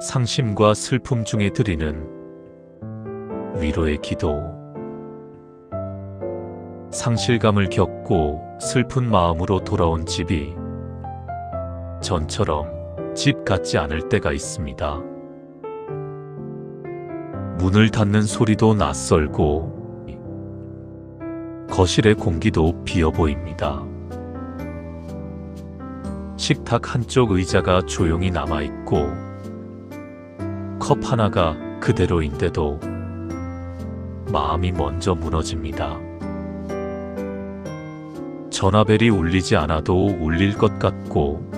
상심과 슬픔 중에 드리는 위로의 기도. 상실감을 겪고 슬픈 마음으로 돌아온 집이 전처럼 집 같지 않을 때가 있습니다. 문을 닫는 소리도 낯설고 거실의 공기도 비어 보입니다. 식탁 한쪽 의자가 조용히 남아있고 컵 하나가 그대로인데도 마음이 먼저 무너집니다. 전화벨이 울리지 않아도 울릴 것 같고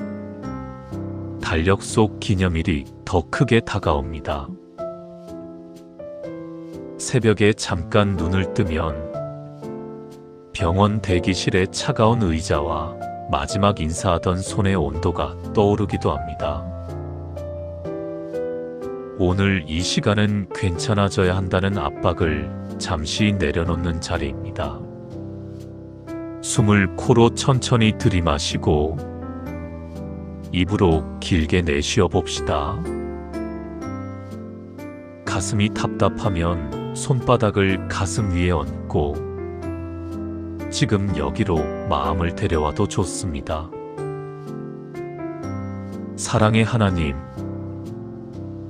달력 속 기념일이 더 크게 다가옵니다. 새벽에 잠깐 눈을 뜨면 병원 대기실의 차가운 의자와 마지막 인사하던 손의 온도가 떠오르기도 합니다. 오늘 이 시간은 괜찮아져야 한다는 압박을 잠시 내려놓는 자리입니다. 숨을 코로 천천히 들이마시고 입으로 길게 내쉬어 봅시다. 가슴이 답답하면 손바닥을 가슴 위에 얹고 지금 여기로 마음을 데려와도 좋습니다. 사랑의 하나님,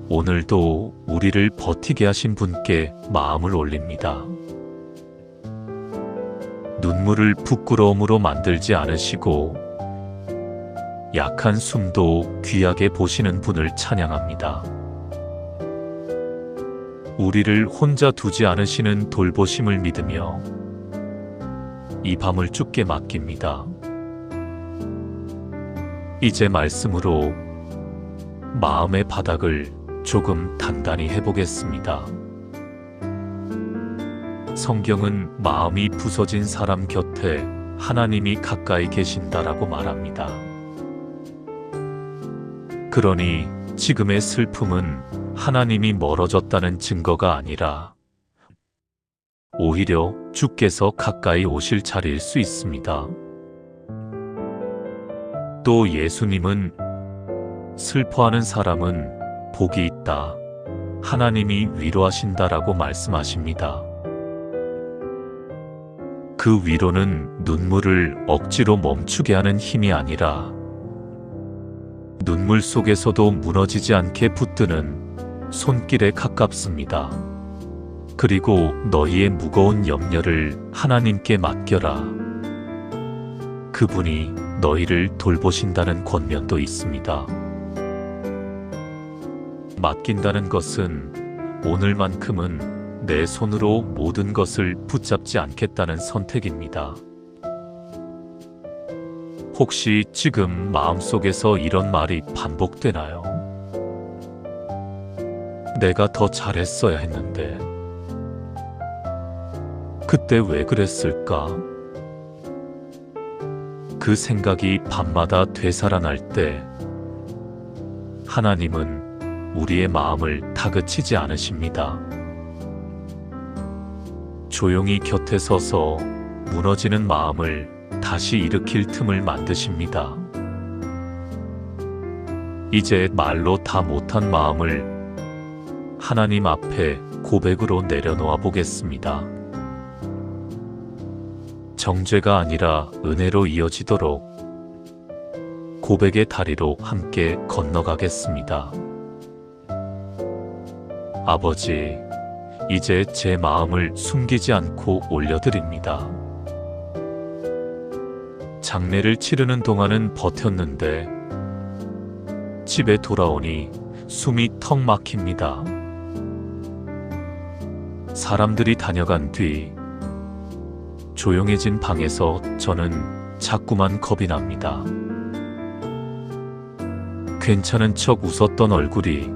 오늘도 우리를 버티게 하신 분께 마음을 올립니다. 눈물을 부끄러움으로 만들지 않으시고 약한 숨도 귀하게 보시는 분을 찬양합니다. 우리를 혼자 두지 않으시는 돌보심을 믿으며 이 밤을 주께 맡깁니다. 이제 말씀으로 마음의 바닥을 조금 단단히 해보겠습니다. 성경은 마음이 부서진 사람 곁에 하나님이 가까이 계신다라고 말합니다. 그러니 지금의 슬픔은 하나님이 멀어졌다는 증거가 아니라 오히려 주께서 가까이 오실 자리일 수 있습니다. 또 예수님은 슬퍼하는 사람은 복이 있다, 하나님이 위로하신다라고 말씀하십니다. 그 위로는 눈물을 억지로 멈추게 하는 힘이 아니라 눈물 속에서도 무너지지 않게 붙드는 손길에 가깝습니다. 그리고 너희의 무거운 염려를 하나님께 맡겨라. 그분이 너희를 돌보신다는 권면도 있습니다. 맡긴다는 것은 오늘만큼은 내 손으로 모든 것을 붙잡지 않겠다는 선택입니다. 혹시 지금 마음속에서 이런 말이 반복되나요? 내가 더 잘했어야 했는데, 그때 왜 그랬을까? 그 생각이 밤마다 되살아날 때 하나님은 우리의 마음을 다그치지 않으십니다. 조용히 곁에 서서 무너지는 마음을 다시 일으킬 틈을 만드십니다. 이제 말로 다 못한 마음을 하나님 앞에 고백으로 내려놓아 보겠습니다. 정죄가 아니라 은혜로 이어지도록 고백의 다리로 함께 건너가겠습니다. 아버지, 이제 제 마음을 숨기지 않고 올려드립니다. 장례를 치르는 동안은 버텼는데 집에 돌아오니 숨이 턱 막힙니다. 사람들이 다녀간 뒤 조용해진 방에서 저는 자꾸만 겁이 납니다. 괜찮은 척 웃었던 얼굴이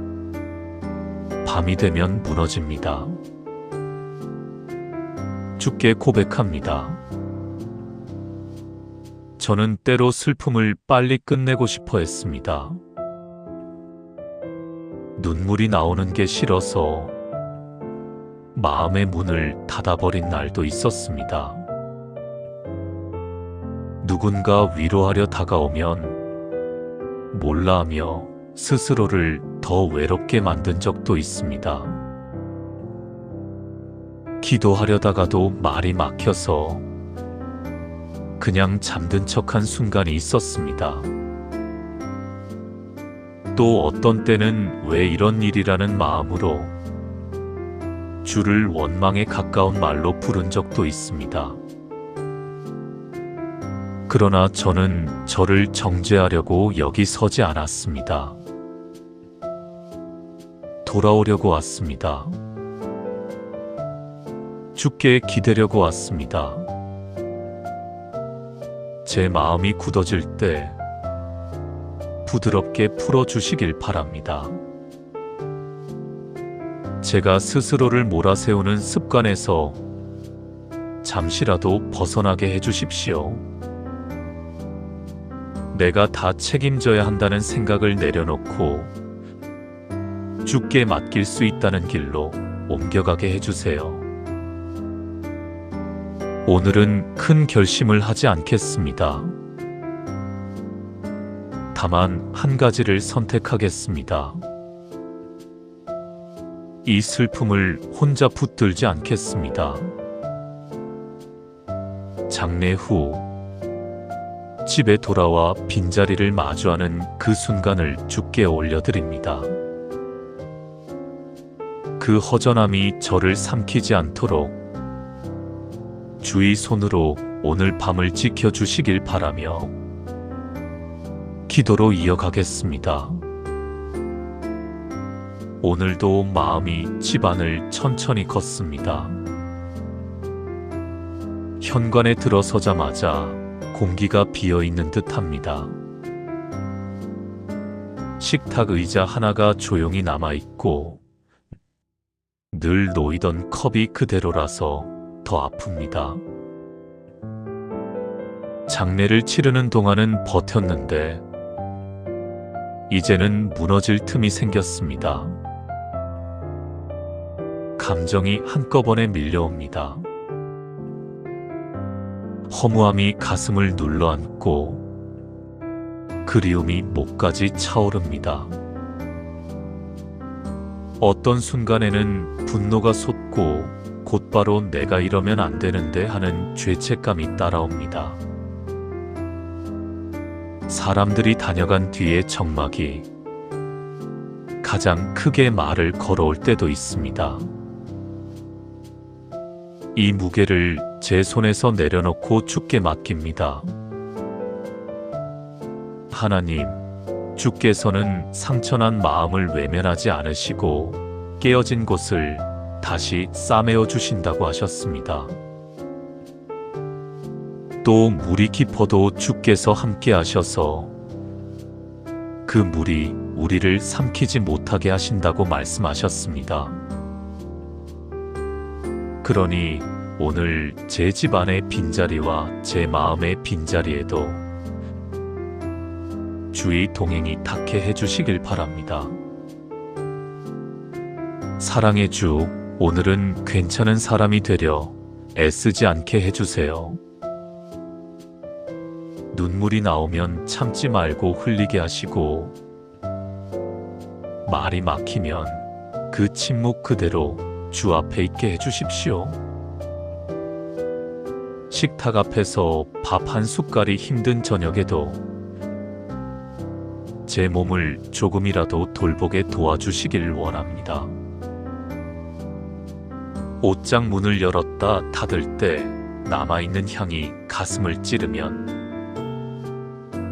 밤이 되면 무너집니다. 주께 고백합니다. 저는 때로 슬픔을 빨리 끝내고 싶어 했습니다. 눈물이 나오는 게 싫어서 마음의 문을 닫아버린 날도 있었습니다. 누군가 위로하려 다가오면 몰라 하며 스스로를 더 외롭게 만든 적도 있습니다. 기도하려다가도 말이 막혀서 그냥 잠든 척한 순간이 있었습니다. 또 어떤 때는 왜 이런 일이라는 마음으로 주를 원망에 가까운 말로 부른 적도 있습니다. 그러나 저는 저를 정죄하려고 여기 서지 않았습니다. 돌아오려고 왔습니다. 주께 기대려고 왔습니다. 제 마음이 굳어질 때 부드럽게 풀어주시길 바랍니다. 제가 스스로를 몰아세우는 습관에서 잠시라도 벗어나게 해주십시오. 내가 다 책임져야 한다는 생각을 내려놓고 주께 맡길 수 있다는 길로 옮겨가게 해주세요. 오늘은 큰 결심을 하지 않겠습니다. 다만 한 가지를 선택하겠습니다. 이 슬픔을 혼자 붙들지 않겠습니다. 장례 후 집에 돌아와 빈자리를 마주하는 그 순간을 주께 올려드립니다. 그 허전함이 저를 삼키지 않도록 주의 손으로 오늘 밤을 지켜주시길 바라며 기도로 이어가겠습니다. 오늘도 마음이 집안을 천천히 걷습니다. 현관에 들어서자마자 공기가 비어있는 듯합니다. 식탁 의자 하나가 조용히 남아있고 늘 놓이던 컵이 그대로라서 더 아픕니다. 장례를 치르는 동안은 버텼는데 이제는 무너질 틈이 생겼습니다. 감정이 한꺼번에 밀려옵니다. 허무함이 가슴을 눌러앉고 그리움이 목까지 차오릅니다. 어떤 순간에는 분노가 솟고 곧바로 내가 이러면 안 되는데 하는 죄책감이 따라옵니다. 사람들이 다녀간 뒤에 정막이 가장 크게 말을 걸어올 때도 있습니다. 이 무게를 제 손에서 내려놓고 주께 맡깁니다. 하나님, 주께서는 상처난 마음을 외면하지 않으시고 깨어진 곳을 다시 싸매어 주신다고 하셨습니다. 또 물이 깊어도 주께서 함께 하셔서 그 물이 우리를 삼키지 못하게 하신다고 말씀하셨습니다. 그러니 오늘 제 집안의 빈자리와 제 마음의 빈자리에도 주의 동행이 닿게 해주시길 바랍니다. 사랑의 주, 오늘은 괜찮은 사람이 되려 애쓰지 않게 해주세요. 눈물이 나오면 참지 말고 흘리게 하시고 말이 막히면 그 침묵 그대로 주 앞에 있게 해주십시오. 식탁 앞에서 밥 한 숟갈이 힘든 저녁에도 제 몸을 조금이라도 돌보게 도와주시길 원합니다. 옷장 문을 열었다 닫을 때 남아있는 향이 가슴을 찌르면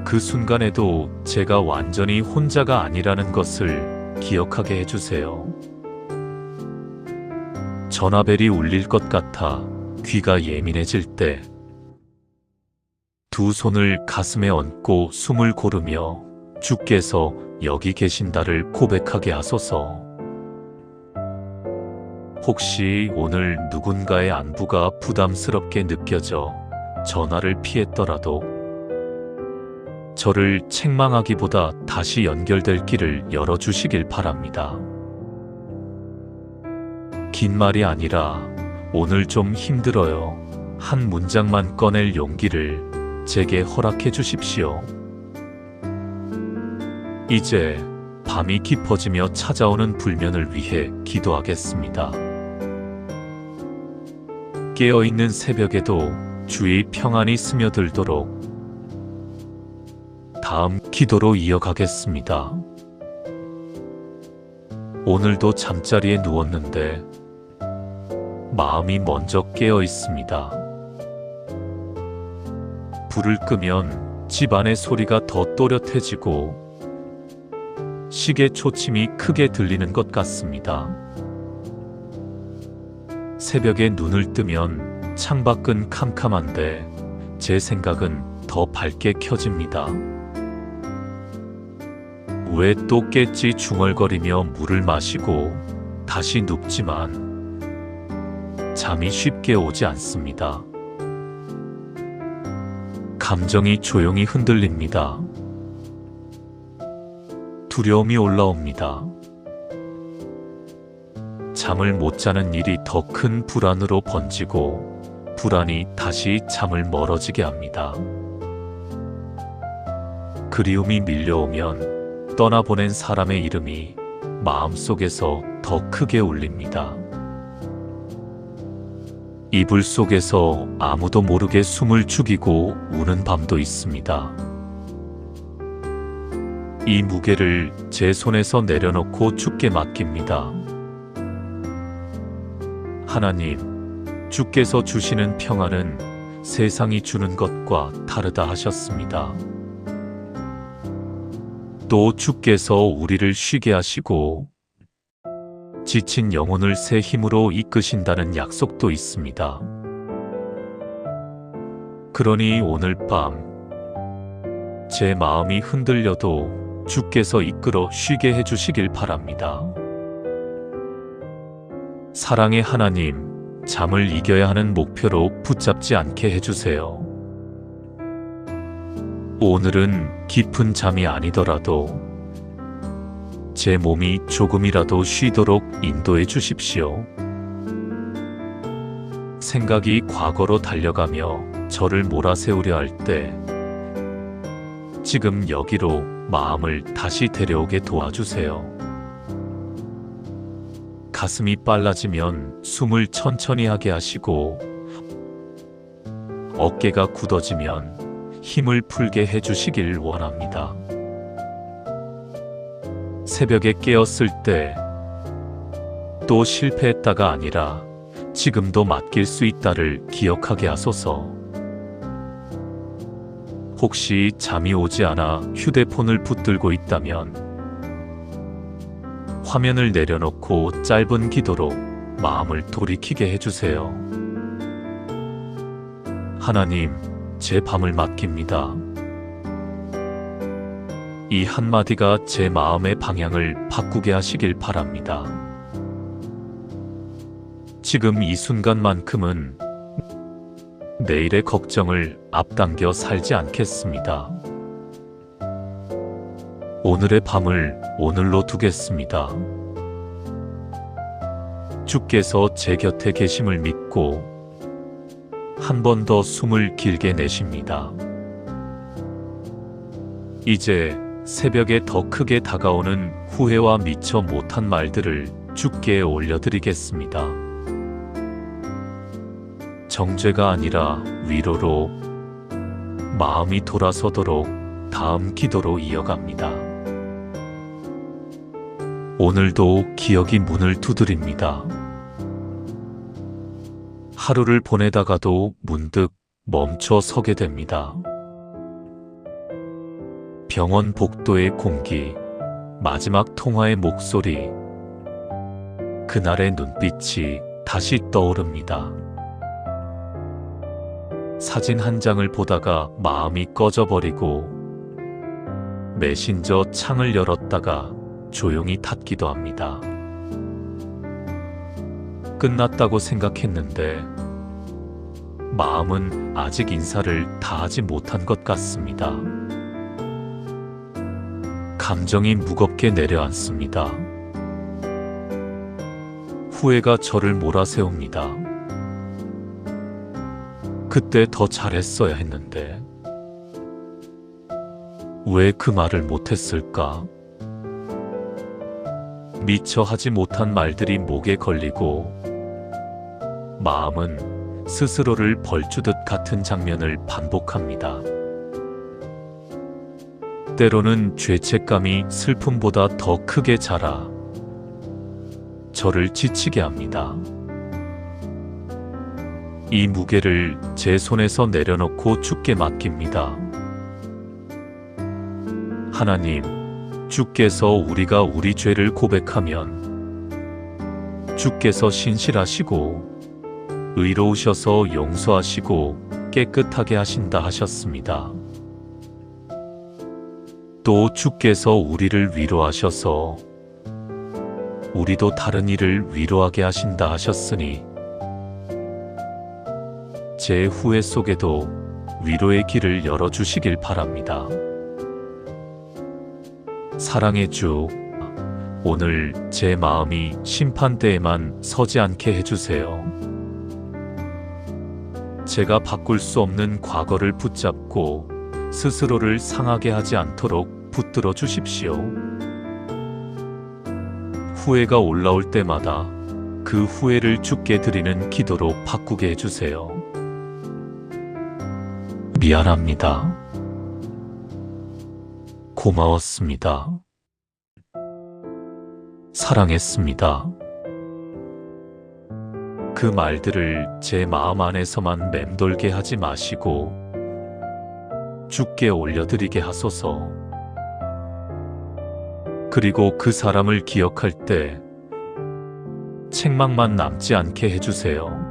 그 순간에도 제가 완전히 혼자가 아니라는 것을 기억하게 해주세요. 전화벨이 울릴 것 같아 귀가 예민해질 때 두 손을 가슴에 얹고 숨을 고르며 주께서 여기 계신다를 고백하게 하소서. 혹시 오늘 누군가의 안부가 부담스럽게 느껴져 전화를 피했더라도 저를 책망하기보다 다시 연결될 길을 열어주시길 바랍니다. 긴 말이 아니라 오늘 좀 힘들어요. 한 문장만 꺼낼 용기를 제게 허락해 주십시오. 이제 밤이 깊어지며 찾아오는 불면을 위해 기도하겠습니다. 깨어있는 새벽에도 주의 평안이 스며들도록 다음 기도로 이어가겠습니다. 오늘도 잠자리에 누웠는데 마음이 먼저 깨어 있습니다. 불을 끄면 집안의 소리가 더 또렷해지고 시계 초침이 크게 들리는 것 같습니다. 새벽에 눈을 뜨면 창밖은 캄캄한데 제 생각은 더 밝게 켜집니다. 왜 또 깼지 중얼거리며 물을 마시고 다시 눕지만 잠이 쉽게 오지 않습니다. 감정이 조용히 흔들립니다. 두려움이 올라옵니다. 잠을 못 자는 일이 더 큰 불안으로 번지고 불안이 다시 잠을 멀어지게 합니다. 그리움이 밀려오면 떠나보낸 사람의 이름이 마음속에서 더 크게 울립니다. 이불 속에서 아무도 모르게 숨을 죽이고 우는 밤도 있습니다. 이 무게를 제 손에서 내려놓고 주께 맡깁니다. 하나님, 주께서 주시는 평안은 세상이 주는 것과 다르다 하셨습니다. 또 주께서 우리를 쉬게 하시고 지친 영혼을 새 힘으로 이끄신다는 약속도 있습니다. 그러니 오늘 밤 제 마음이 흔들려도 주께서 이끌어 쉬게 해주시길 바랍니다. 사랑의 하나님, 잠을 이겨야 하는 목표로 붙잡지 않게 해주세요. 오늘은 깊은 잠이 아니더라도 제 몸이 조금이라도 쉬도록 인도해 주십시오. 생각이 과거로 달려가며 저를 몰아세우려 할 때 지금 여기로 마음을 다시 데려오게 도와주세요. 가슴이 빨라지면 숨을 천천히 하게 하시고 어깨가 굳어지면 힘을 풀게 해주시길 원합니다. 새벽에 깨었을 때 또 실패했다가 아니라 지금도 맡길 수 있다를 기억하게 하소서. 혹시 잠이 오지 않아 휴대폰을 붙들고 있다면 화면을 내려놓고 짧은 기도로 마음을 돌이키게 해주세요. 하나님, 제 밤을 맡깁니다. 이 한마디가 제 마음의 방향을 바꾸게 하시길 바랍니다. 지금 이 순간만큼은 내일의 걱정을 앞당겨 살지 않겠습니다. 오늘의 밤을 오늘로 두겠습니다. 주께서 제 곁에 계심을 믿고 한 번 더 숨을 길게 내쉽니다. 이제 새벽에 더 크게 다가오는 후회와 미처 못한 말들을 주께 올려드리겠습니다. 정죄가 아니라 위로로 마음이 돌아서도록 다음 기도로 이어갑니다. 오늘도 기억이 문을 두드립니다. 하루를 보내다가도 문득 멈춰 서게 됩니다. 병원 복도의 공기, 마지막 통화의 목소리, 그날의 눈빛이 다시 떠오릅니다. 사진 한 장을 보다가 마음이 꺼져버리고 메신저 창을 열었다가 조용히 닫기도 합니다. 끝났다고 생각했는데 마음은 아직 인사를 다 하지 못한 것 같습니다. 감정이 무겁게 내려앉습니다. 후회가 저를 몰아세웁니다. 그때 더 잘했어야 했는데 왜 그 말을 못했을까? 미처 하지 못한 말들이 목에 걸리고 마음은 스스로를 벌주듯 같은 장면을 반복합니다. 때로는 죄책감이 슬픔보다 더 크게 자라 저를 지치게 합니다. 이 무게를 제 손에서 내려놓고 주께 맡깁니다. 하나님, 주께서 우리가 우리 죄를 고백하면 주께서 신실하시고 의로우셔서 용서하시고 깨끗하게 하신다 하셨습니다. 또 주께서 우리를 위로하셔서 우리도 다른 이를 위로하게 하신다 하셨으니 제 후회 속에도 위로의 길을 열어주시길 바랍니다. 사랑의 주, 오늘 제 마음이 심판대에만 서지 않게 해주세요. 제가 바꿀 수 없는 과거를 붙잡고 스스로를 상하게 하지 않도록 붙들어 주십시오. 후회가 올라올 때마다 그 후회를 주께 드리는 기도로 바꾸게 해주세요. 미안합니다. 고마웠습니다. 사랑했습니다. 그 말들을 제 마음 안에서만 맴돌게 하지 마시고 주께 올려드리게 하소서. 그리고 그 사람을 기억할 때 책망만 남지 않게 해주세요.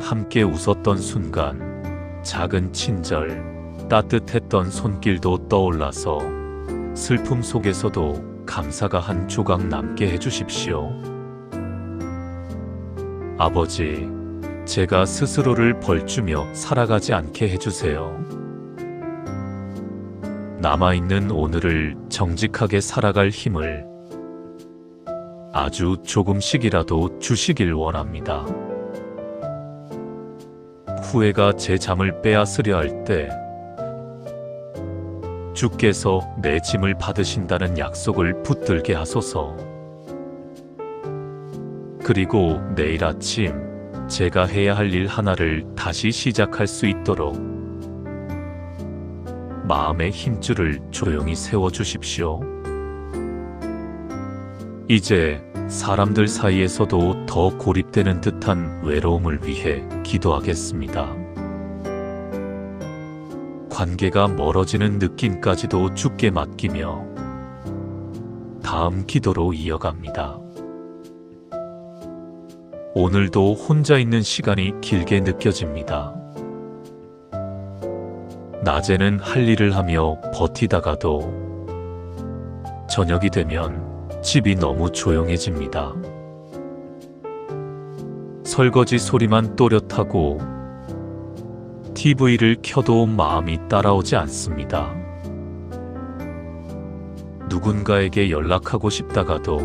함께 웃었던 순간, 작은 친절, 따뜻했던 손길도 떠올라서 슬픔 속에서도 감사가 한 조각 남게 해주십시오. 아버지, 제가 스스로를 벌주며 살아가지 않게 해주세요. 남아있는 오늘을 정직하게 살아갈 힘을 아주 조금씩이라도 주시길 원합니다. 후회가 제 잠을 빼앗으려 할 때 주께서 내 짐을 받으신다는 약속을 붙들게 하소서. 그리고 내일 아침 제가 해야 할 일 하나를 다시 시작할 수 있도록 마음의 힘줄을 조용히 세워주십시오. 이제 사람들 사이에서도 더 고립되는 듯한 외로움을 위해 기도하겠습니다. 관계가 멀어지는 느낌까지도 주께 맡기며 다음 기도로 이어갑니다. 오늘도 혼자 있는 시간이 길게 느껴집니다. 낮에는 할 일을 하며 버티다가도 저녁이 되면 집이 너무 조용해집니다. 설거지 소리만 또렷하고 TV를 켜도 마음이 따라오지 않습니다. 누군가에게 연락하고 싶다가도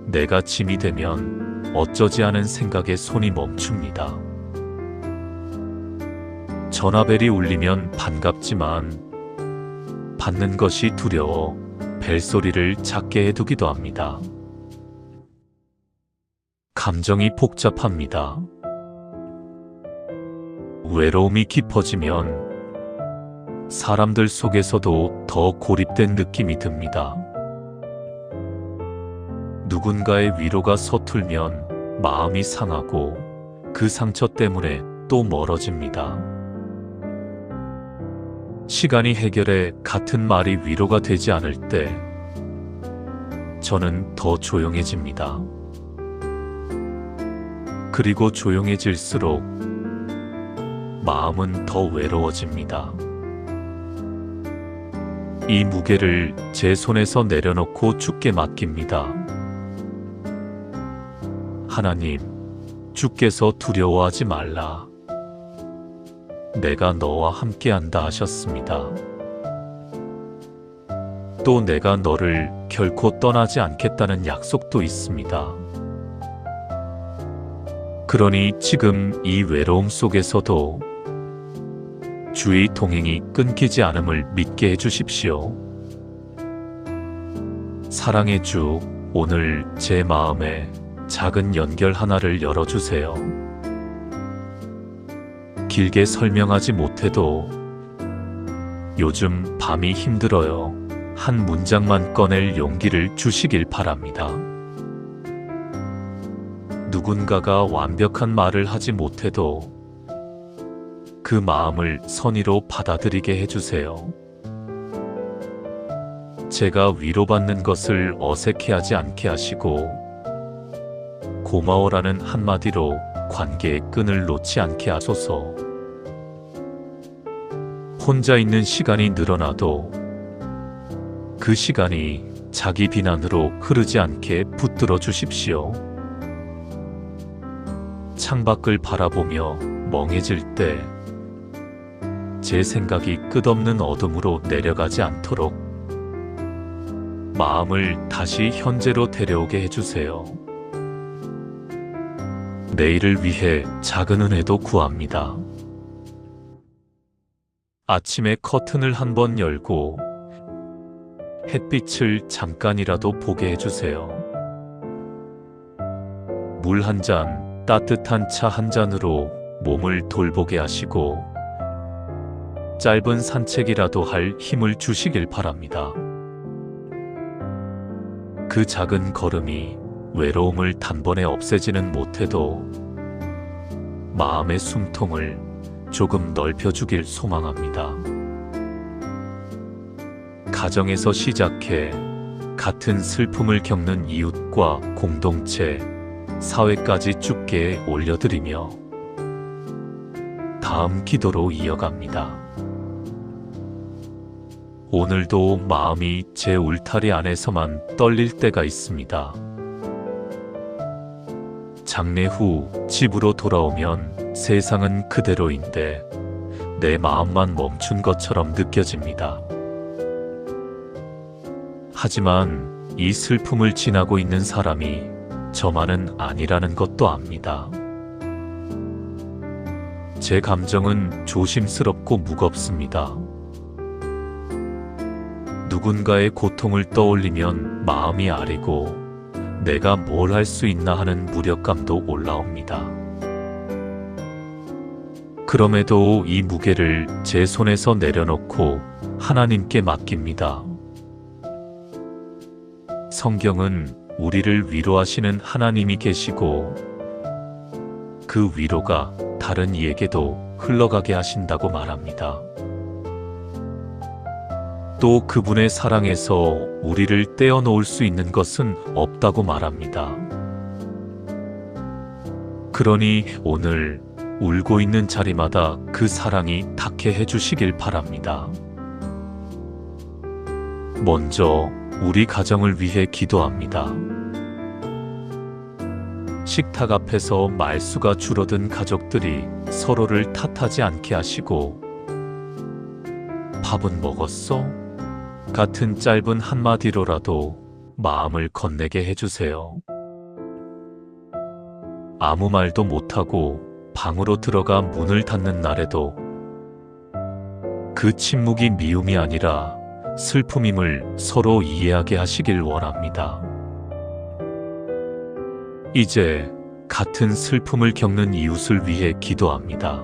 내가 짐이 되면 어쩌지 않은 생각에 손이 멈춥니다. 전화벨이 울리면 반갑지만 받는 것이 두려워 벨소리를 작게 해두기도 합니다. 감정이 복잡합니다. 외로움이 깊어지면 사람들 속에서도 더 고립된 느낌이 듭니다. 누군가의 위로가 서툴면 마음이 상하고 그 상처 때문에 또 멀어집니다. 시간이 해결해 같은 말이 위로가 되지 않을 때 저는 더 조용해집니다. 그리고 조용해질수록 마음은 더 외로워집니다. 이 무게를 제 손에서 내려놓고 주께 맡깁니다. 하나님, 주께서 두려워하지 말라. 내가 너와 함께한다 하셨습니다. 또 내가 너를 결코 떠나지 않겠다는 약속도 있습니다. 그러니 지금 이 외로움 속에서도 주의 동행이 끊기지 않음을 믿게 해주십시오. 사랑의 주, 오늘 제 마음에 작은 연결 하나를 열어주세요. 길게 설명하지 못해도 요즘 밤이 힘들어요. 한 문장만 꺼낼 용기를 주시길 바랍니다. 누군가가 완벽한 말을 하지 못해도 그 마음을 선의로 받아들이게 해주세요. 제가 위로받는 것을 어색해하지 않게 하시고 고마워라는 한마디로 관계의 끈을 놓지 않게 하소서. 혼자 있는 시간이 늘어나도 그 시간이 자기 비난으로 흐르지 않게 붙들어 주십시오. 창밖을 바라보며 멍해질 때 제 생각이 끝없는 어둠으로 내려가지 않도록 마음을 다시 현재로 데려오게 해주세요. 내일을 위해 작은 은혜도 구합니다. 아침에 커튼을 한번 열고 햇빛을 잠깐이라도 보게 해주세요. 물 한 잔, 따뜻한 차 한 잔으로 몸을 돌보게 하시고 짧은 산책이라도 할 힘을 주시길 바랍니다. 그 작은 걸음이 외로움을 단번에 없애지는 못해도 마음의 숨통을 조금 넓혀주길 소망합니다. 가정에서 시작해 같은 슬픔을 겪는 이웃과 공동체, 사회까지 주께 올려드리며 다음 기도로 이어갑니다. 오늘도 마음이 제 울타리 안에서만 떨릴 때가 있습니다. 장례 후 집으로 돌아오면 세상은 그대로인데 내 마음만 멈춘 것처럼 느껴집니다. 하지만 이 슬픔을 지나고 있는 사람이 저만은 아니라는 것도 압니다. 제 감정은 조심스럽고 무겁습니다. 누군가의 고통을 떠올리면 마음이 아리고 내가 뭘 할 수 있나 하는 무력감도 올라옵니다. 그럼에도 이 무게를 제 손에서 내려놓고 하나님께 맡깁니다. 성경은 우리를 위로하시는 하나님이 계시고 그 위로가 다른 이에게도 흘러가게 하신다고 말합니다. 또 그분의 사랑에서 우리를 떼어놓을 수 있는 것은 없다고 말합니다. 그러니 오늘 울고 있는 자리마다 그 사랑이 닿게 해주시길 바랍니다. 먼저 우리 가정을 위해 기도합니다. 식탁 앞에서 말수가 줄어든 가족들이 서로를 탓하지 않게 하시고 밥은 먹었어? 같은 짧은 한마디로라도 마음을 건네게 해주세요. 아무 말도 못하고 방으로 들어가 문을 닫는 날에도 그 침묵이 미움이 아니라 슬픔임을 서로 이해하게 하시길 원합니다. 이제 같은 슬픔을 겪는 이웃을 위해 기도합니다.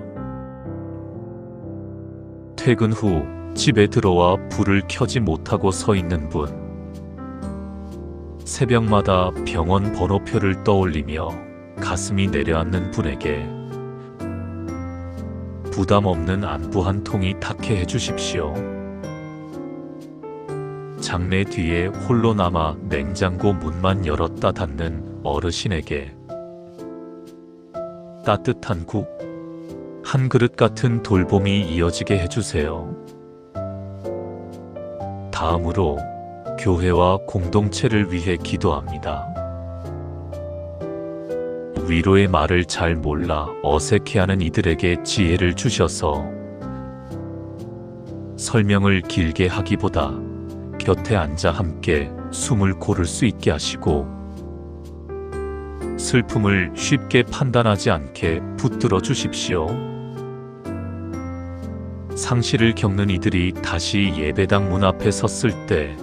퇴근 후 집에 들어와 불을 켜지 못하고 서 있는 분, 새벽마다 병원 번호표를 떠올리며 가슴이 내려앉는 분에게 부담 없는 안부 한 통이 닿게 해주십시오. 장례 뒤에 홀로 남아 냉장고 문만 열었다 닫는 어르신에게 따뜻한 국 한 그릇 같은 돌봄이 이어지게 해주세요. 다음으로 교회와 공동체를 위해 기도합니다. 위로의 말을 잘 몰라 어색해하는 이들에게 지혜를 주셔서 설명을 길게 하기보다 곁에 앉아 함께 숨을 고를 수 있게 하시고 슬픔을 쉽게 판단하지 않게 붙들어 주십시오. 상실을 겪는 이들이 다시 예배당 문 앞에 섰을 때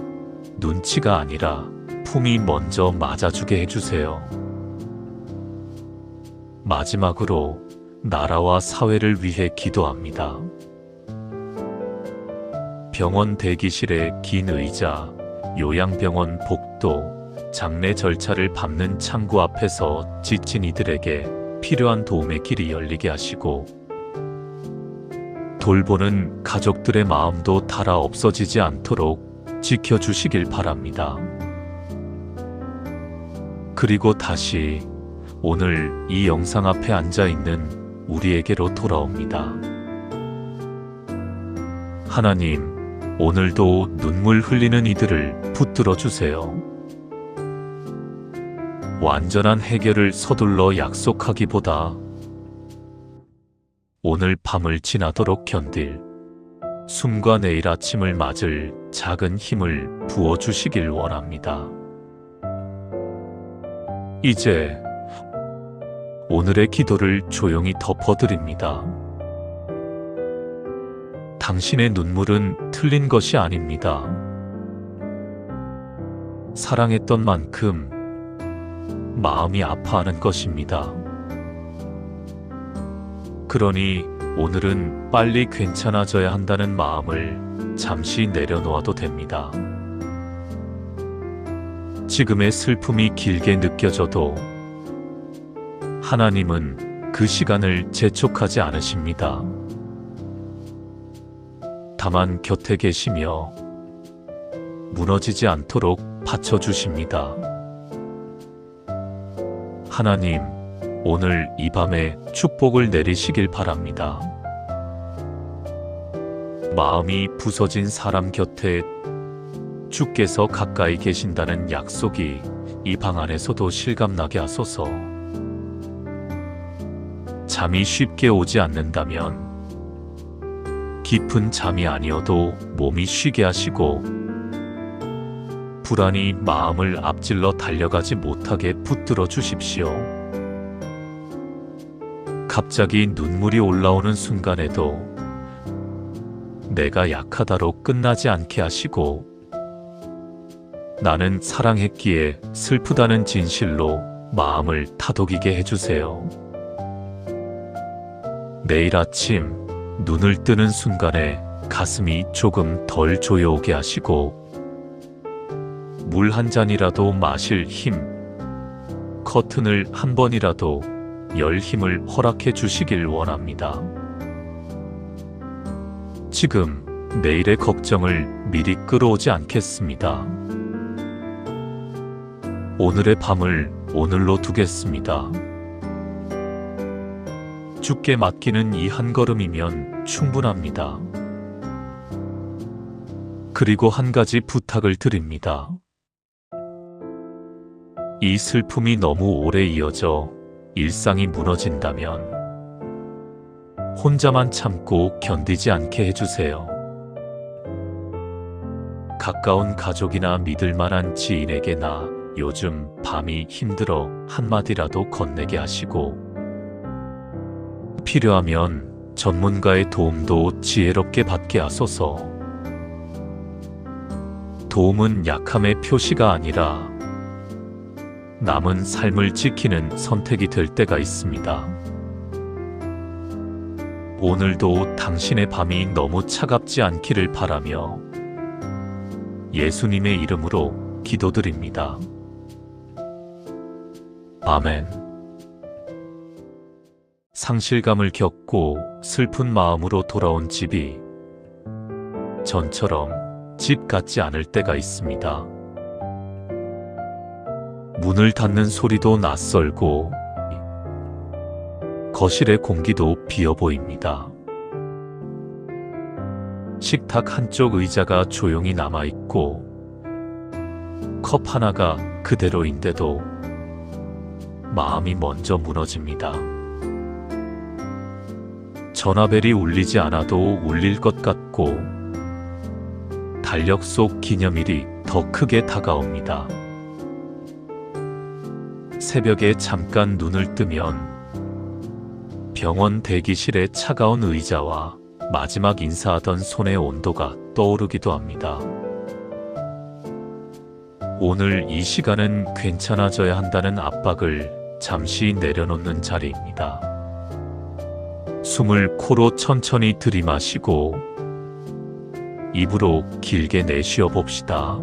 눈치가 아니라 품이 먼저 맞아주게 해주세요. 마지막으로 나라와 사회를 위해 기도합니다. 병원 대기실의 긴 의자, 요양병원 복도, 장례 절차를 밟는 창구 앞에서 지친 이들에게 필요한 도움의 길이 열리게 하시고, 돌보는 가족들의 마음도 닳아 없어지지 않도록 지켜주시길 바랍니다. 그리고 다시 오늘 이 영상 앞에 앉아있는 우리에게로 돌아옵니다. 하나님, 오늘도 눈물 흘리는 이들을 붙들어 주세요. 완전한 해결을 서둘러 약속하기보다 오늘 밤을 지나도록 견딜, 숨과 내일 아침을 맞을 작은 힘을 부어주시길 원합니다. 이제 오늘의 기도를 조용히 덮어드립니다. 당신의 눈물은 틀린 것이 아닙니다. 사랑했던 만큼 마음이 아파하는 것입니다. 그러니 오늘은 빨리 괜찮아져야 한다는 마음을 잠시 내려놓아도 됩니다. 지금의 슬픔이 길게 느껴져도 하나님은 그 시간을 재촉하지 않으십니다. 다만 곁에 계시며 무너지지 않도록 받쳐주십니다. 하나님, 오늘 이 밤에 축복을 내리시길 바랍니다. 마음이 부서진 사람 곁에 주께서 가까이 계신다는 약속이 이 방 안에서도 실감나게 하소서. 잠이 쉽게 오지 않는다면 깊은 잠이 아니어도 몸이 쉬게 하시고, 불안이 마음을 앞질러 달려가지 못하게 붙들어 주십시오. 갑자기 눈물이 올라오는 순간에도 내가 약하다로 끝나지 않게 하시고, 나는 사랑했기에 슬프다는 진실로 마음을 다독이게 해주세요. 내일 아침 눈을 뜨는 순간에 가슴이 조금 덜 조여오게 하시고, 물 한 잔이라도 마실 힘, 커튼을 한 번이라도 열 힘을 허락해 주시길 원합니다. 지금 내일의 걱정을 미리 끌어오지 않겠습니다. 오늘의 밤을 오늘로 두겠습니다. 주께 맡기는 이 한 걸음이면 충분합니다. 그리고 한 가지 부탁을 드립니다. 이 슬픔이 너무 오래 이어져 일상이 무너진다면 혼자만 참고 견디지 않게 해주세요. 가까운 가족이나 믿을 만한 지인에게 나 요즘 밤이 힘들어 한마디라도 건네게 하시고, 필요하면 전문가의 도움도 지혜롭게 받게 하소서. 도움은 약함의 표시가 아니라 남은 삶을 지키는 선택이 될 때가 있습니다. 오늘도 당신의 밤이 너무 차갑지 않기를 바라며 예수님의 이름으로 기도드립니다. 아멘. 상실감을 겪고 슬픈 마음으로 돌아온 집이 전처럼 집 같지 않을 때가 있습니다. 문을 닫는 소리도 낯설고 거실의 공기도 비어 보입니다. 식탁 한쪽 의자가 조용히 남아있고 컵 하나가 그대로인데도 마음이 먼저 무너집니다. 전화벨이 울리지 않아도 울릴 것 같고 달력 속 기념일이 더 크게 다가옵니다. 새벽에 잠깐 눈을 뜨면 병원 대기실의 차가운 의자와 마지막 인사하던 손의 온도가 떠오르기도 합니다. 오늘 이 시간은 괜찮아져야 한다는 압박을 잠시 내려놓는 자리입니다. 숨을 코로 천천히 들이마시고 입으로 길게 내쉬어 봅시다.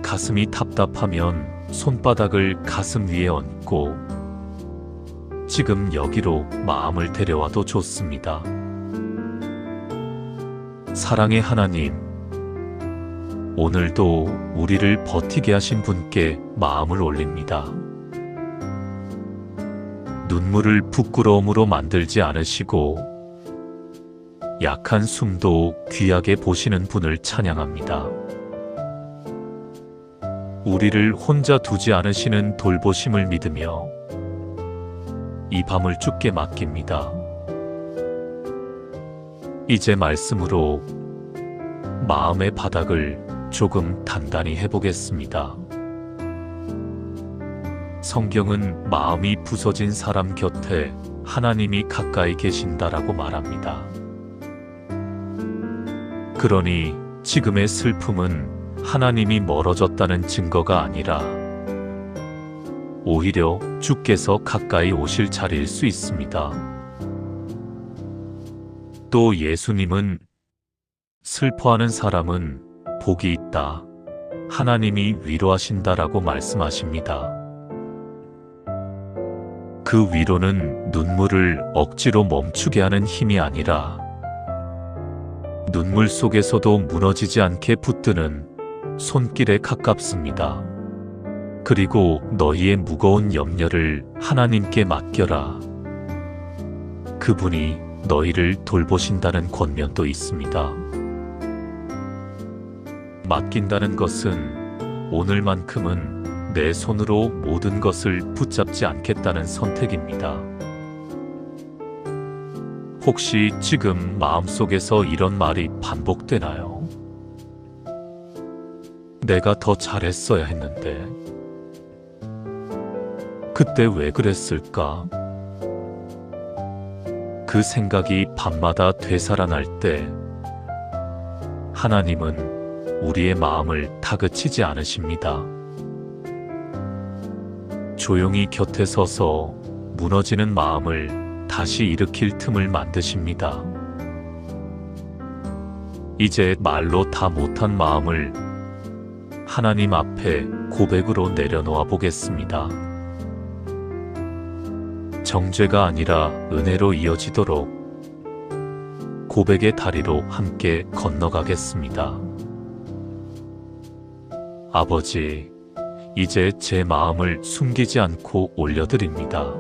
가슴이 답답하면 손바닥을 가슴 위에 얹고 지금 여기로 마음을 데려와도 좋습니다. 사랑의 하나님, 오늘도 우리를 버티게 하신 분께 마음을 올립니다. 눈물을 부끄러움으로 만들지 않으시고 약한 숨도 귀하게 보시는 분을 찬양합니다. 우리를 혼자 두지 않으시는 돌보심을 믿으며 이 밤을 주께 맡깁니다. 이제 말씀으로 마음의 바닥을 조금 단단히 해보겠습니다. 성경은 마음이 부서진 사람 곁에 하나님이 가까이 계신다라고 말합니다. 그러니 지금의 슬픔은 하나님이 멀어졌다는 증거가 아니라 오히려 주께서 가까이 오실 자리일 수 있습니다. 또 예수님은 슬퍼하는 사람은 복이 있다. 하나님이 위로하신다라고 말씀하십니다. 그 위로는 눈물을 억지로 멈추게 하는 힘이 아니라 눈물 속에서도 무너지지 않게 붙드는 손길에 가깝습니다. 그리고 너희의 무거운 염려를 하나님께 맡겨라. 그분이 너희를 돌보신다는 권면도 있습니다. 맡긴다는 것은 오늘만큼은 내 손으로 모든 것을 붙잡지 않겠다는 선택입니다. 혹시 지금 마음속에서 이런 말이 반복되나요? 내가 더 잘했어야 했는데 그때 왜 그랬을까? 그 생각이 밤마다 되살아날 때 하나님은 우리의 마음을 다그치지 않으십니다. 조용히 곁에 서서 무너지는 마음을 다시 일으킬 틈을 만드십니다. 이제 말로 다 못한 마음을 하나님 앞에 고백으로 내려놓아 보겠습니다. 정죄가 아니라 은혜로 이어지도록 고백의 다리로 함께 건너가겠습니다. 아버지, 이제 제 마음을 숨기지 않고 올려드립니다.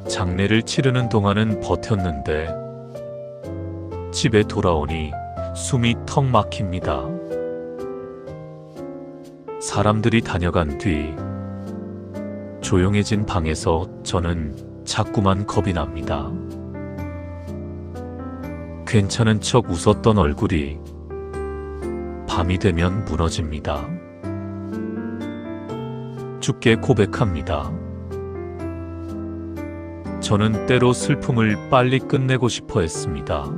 장례를 치르는 동안은 버텼는데 집에 돌아오니 숨이 턱 막힙니다. 사람들이 다녀간 뒤 조용해진 방에서 저는 자꾸만 겁이 납니다. 괜찮은 척 웃었던 얼굴이 밤이 되면 무너집니다. 주께 고백합니다. 저는 때로 슬픔을 빨리 끝내고 싶어 했습니다.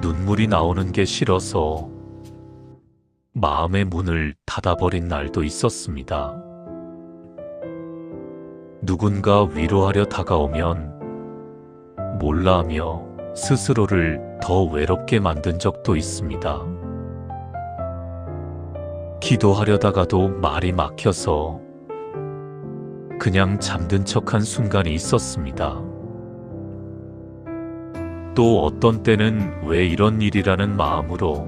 눈물이 나오는 게 싫어서 마음의 문을 닫아버린 날도 있었습니다. 누군가 위로하려 다가오면 몰라 하며 스스로를 더 외롭게 만든 적도 있습니다. 기도하려다가도 말이 막혀서 그냥 잠든 척한 순간이 있었습니다. 또 어떤 때는 왜 이런 일이라는 마음으로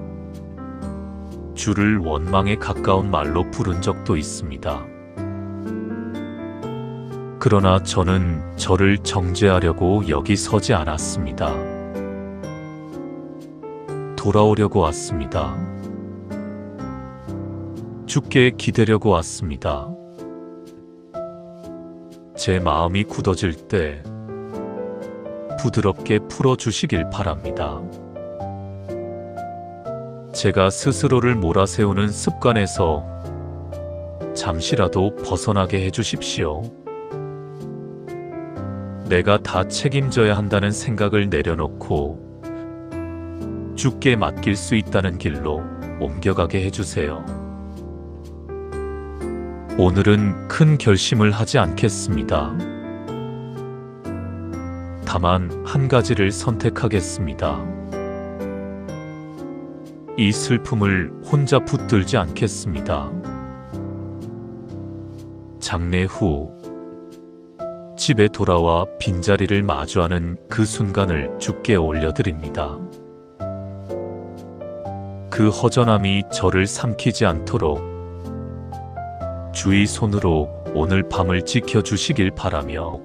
주를 원망에 가까운 말로 부른 적도 있습니다. 그러나 저는 저를 정죄하려고 여기 서지 않았습니다. 돌아오려고 왔습니다. 주께 기대려고 왔습니다. 제 마음이 굳어질 때 부드럽게 풀어주시길 바랍니다. 제가 스스로를 몰아세우는 습관에서 잠시라도 벗어나게 해주십시오. 내가 다 책임져야 한다는 생각을 내려놓고 주께 맡길 수 있다는 길로 옮겨가게 해주세요. 오늘은 큰 결심을 하지 않겠습니다. 다만 한 가지를 선택하겠습니다. 이 슬픔을 혼자 붙들지 않겠습니다. 장례 후 집에 돌아와 빈자리를 마주하는 그 순간을 주께 올려드립니다. 그 허전함이 저를 삼키지 않도록 주의 손으로 오늘 밤을 지켜주시길 바라며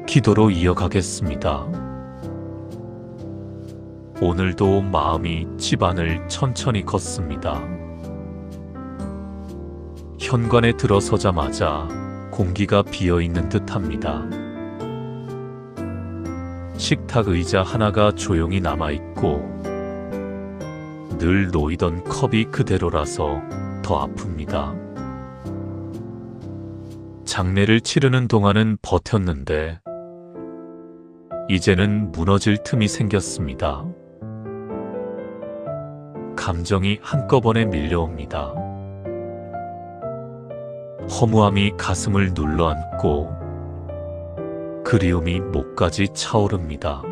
기도로 이어가겠습니다. 오늘도 마음이 집안을 천천히 걷습니다. 현관에 들어서자마자 공기가 비어있는 듯합니다. 식탁 의자 하나가 조용히 남아있고 늘 놓이던 컵이 그대로라서 더 아픕니다. 장례를 치르는 동안은 버텼는데 이제는 무너질 틈이 생겼습니다. 감정이 한꺼번에 밀려옵니다. 허무함이 가슴을 눌러앉고 그리움이 목까지 차오릅니다.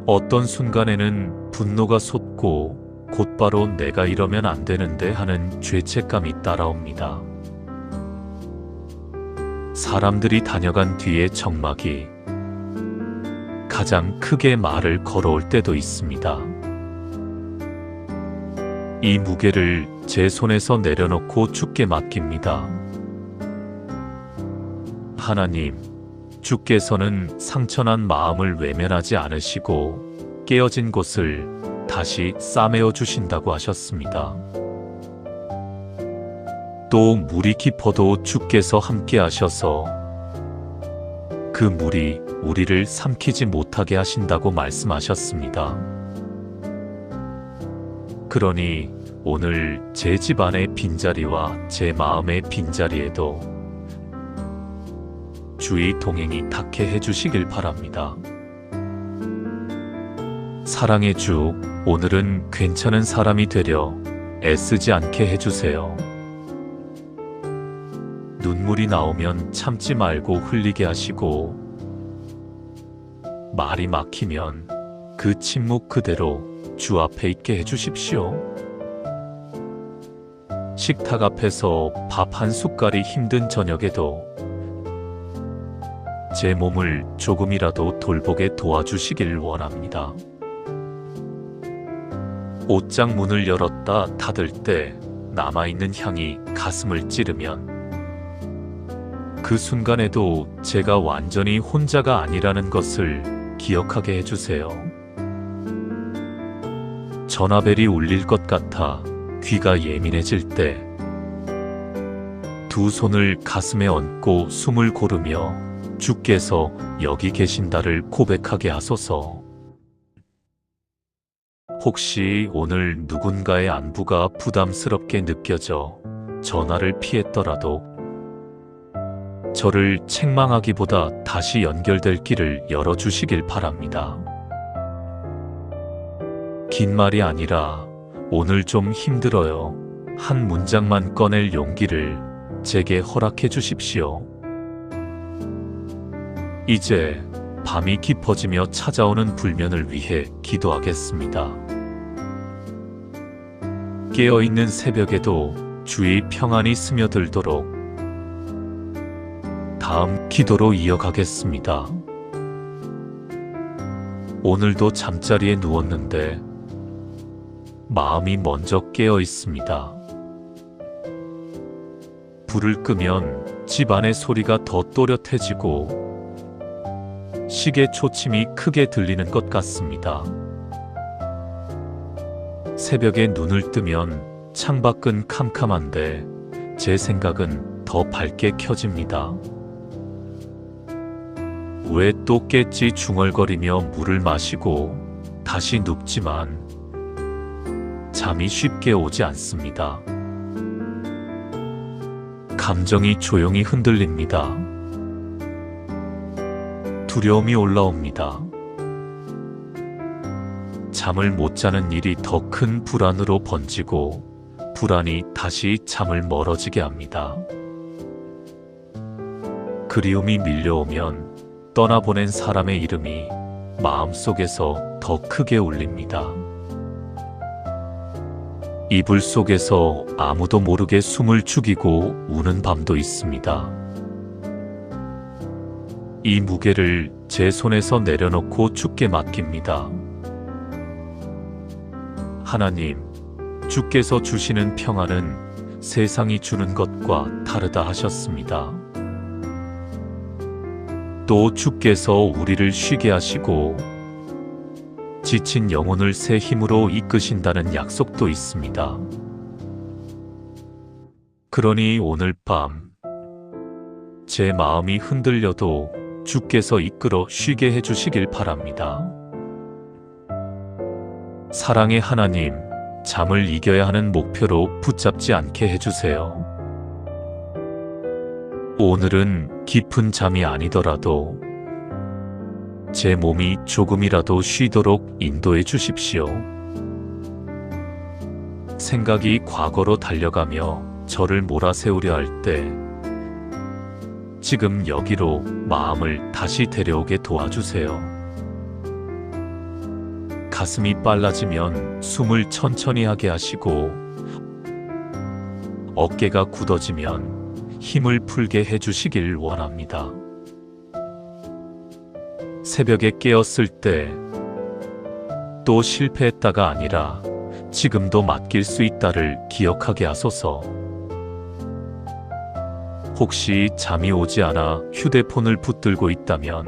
어떤 순간에는 분노가 솟고 곧바로 내가 이러면 안 되는데 하는 죄책감이 따라옵니다. 사람들이 다녀간 뒤에 정막이 가장 크게 말을 걸어올 때도 있습니다. 이 무게를 제 손에서 내려놓고 주께 맡깁니다. 하나님, 주께서는 상처난 마음을 외면하지 않으시고 깨어진 곳을 다시 싸매어 주신다고 하셨습니다. 또 물이 깊어도 주께서 함께 하셔서 그 물이 우리를 삼키지 못하게 하신다고 말씀하셨습니다. 그러니 오늘 제 집안의 빈자리와 제 마음의 빈자리에도 주의 동행이 닿게 해주시길 바랍니다. 사랑의 주, 오늘은 괜찮은 사람이 되려 애쓰지 않게 해주세요. 눈물이 나오면 참지 말고 흘리게 하시고 말이 막히면 그 침묵 그대로 주 앞에 있게 해주십시오. 식탁 앞에서 밥 한 숟갈이 힘든 저녁에도 제 몸을 조금이라도 돌보게 도와주시길 원합니다. 옷장 문을 열었다 닫을 때 남아있는 향이 가슴을 찌르면 그 순간에도 제가 완전히 혼자가 아니라는 것을 기억하게 해주세요. 전화벨이 울릴 것 같아 귀가 예민해질 때 두 손을 가슴에 얹고 숨을 고르며 주께서 여기 계신다를 고백하게 하소서. 혹시 오늘 누군가의 안부가 부담스럽게 느껴져 전화를 피했더라도 저를 책망하기보다 다시 연결될 길을 열어주시길 바랍니다. 긴 말이 아니라 오늘 좀 힘들어요. 한 문장만 꺼낼 용기를 제게 허락해 주십시오. 이제 밤이 깊어지며 찾아오는 불면을 위해 기도하겠습니다. 깨어있는 새벽에도 주의 평안이 스며들도록 다음 기도로 이어가겠습니다. 오늘도 잠자리에 누웠는데 마음이 먼저 깨어 있습니다. 불을 끄면 집안의 소리가 더 또렷해지고 시계 초침이 크게 들리는 것 같습니다. 새벽에 눈을 뜨면 창밖은 캄캄한데 제 생각은 더 밝게 켜집니다. 왜 또 깼지 중얼거리며 물을 마시고 다시 눕지만 잠이 쉽게 오지 않습니다. 감정이 조용히 흔들립니다. 두려움이 올라옵니다. 잠을 못 자는 일이 더 큰 불안으로 번지고 불안이 다시 잠을 멀어지게 합니다. 그리움이 밀려오면 떠나보낸 사람의 이름이 마음속에서 더 크게 울립니다. 이불 속에서 아무도 모르게 숨을 죽이고 우는 밤도 있습니다. 이 무게를 제 손에서 내려놓고 주께 맡깁니다. 하나님, 주께서 주시는 평안은 세상이 주는 것과 다르다 하셨습니다. 또 주께서 우리를 쉬게 하시고 지친 영혼을 새 힘으로 이끄신다는 약속도 있습니다. 그러니 오늘 밤 제 마음이 흔들려도 주께서 이끌어 쉬게 해주시길 바랍니다. 사랑의 하나님, 잠을 이겨야 하는 목표로 붙잡지 않게 해주세요. 오늘은 깊은 잠이 아니더라도 제 몸이 조금이라도 쉬도록 인도해 주십시오. 생각이 과거로 달려가며 저를 몰아세우려 할 때 지금 여기로 마음을 다시 데려오게 도와주세요. 가슴이 빨라지면 숨을 천천히 하게 하시고 어깨가 굳어지면 힘을 풀게 해주시길 원합니다. 새벽에 깨었을 때 또 실패했다가 아니라 지금도 맡길 수 있다를 기억하게 하소서. 혹시 잠이 오지 않아 휴대폰을 붙들고 있다면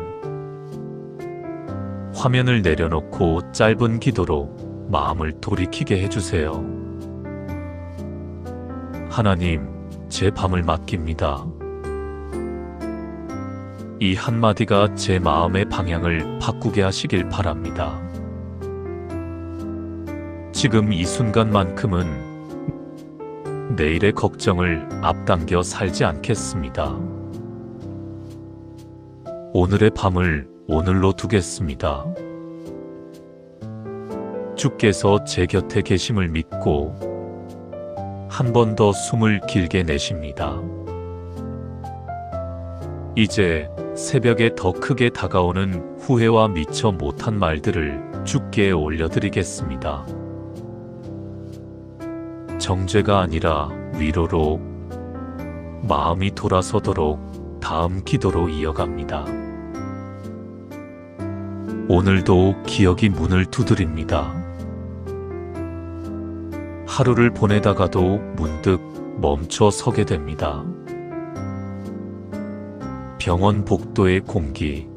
화면을 내려놓고 짧은 기도로 마음을 돌이키게 해주세요. 하나님, 제 밤을 맡깁니다. 이 한마디가 제 마음의 방향을 바꾸게 하시길 바랍니다. 지금 이 순간만큼은 내일의 걱정을 앞당겨 살지 않겠습니다. 오늘의 밤을 오늘로 두겠습니다. 주께서 제 곁에 계심을 믿고 한 번 더 숨을 길게 내쉽니다. 이제 새벽에 더 크게 다가오는 후회와 미처 못한 말들을 주께 올려드리겠습니다. 정죄가 아니라 위로로 마음이 돌아서도록 다음 기도로 이어갑니다. 오늘도 기억이 문을 두드립니다. 하루를 보내다가도 문득 멈춰 서게 됩니다. 병원 복도의 공기,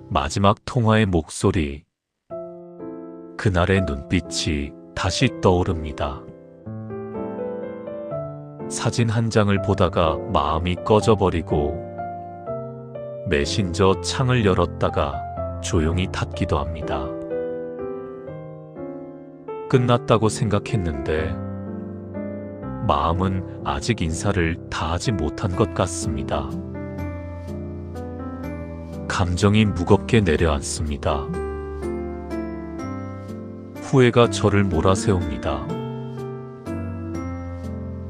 마지막 통화의 목소리, 그날의 눈빛이 다시 떠오릅니다. 사진 한 장을 보다가 마음이 꺼져버리고 메신저 창을 열었다가 조용히 닫기도 합니다. 끝났다고 생각했는데 마음은 아직 인사를 다 하지 못한 것 같습니다. 감정이 무겁게 내려앉습니다. 후회가 저를 몰아세웁니다.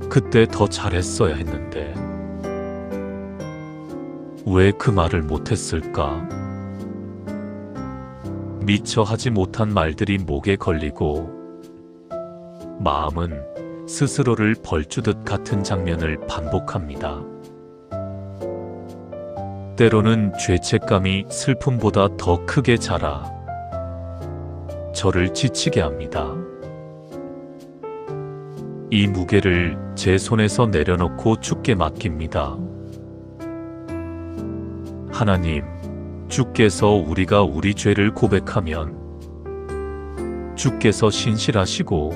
그때 더 잘했어야 했는데 왜 그 말을 못했을까? 미처 하지 못한 말들이 목에 걸리고 마음은 스스로를 벌주듯 같은 장면을 반복합니다. 때로는 죄책감이 슬픔보다 더 크게 자라 저를 지치게 합니다. 이 무게를 제 손에서 내려놓고 주께 맡깁니다. 하나님, 주께서 우리가 우리 죄를 고백하면 주께서 신실하시고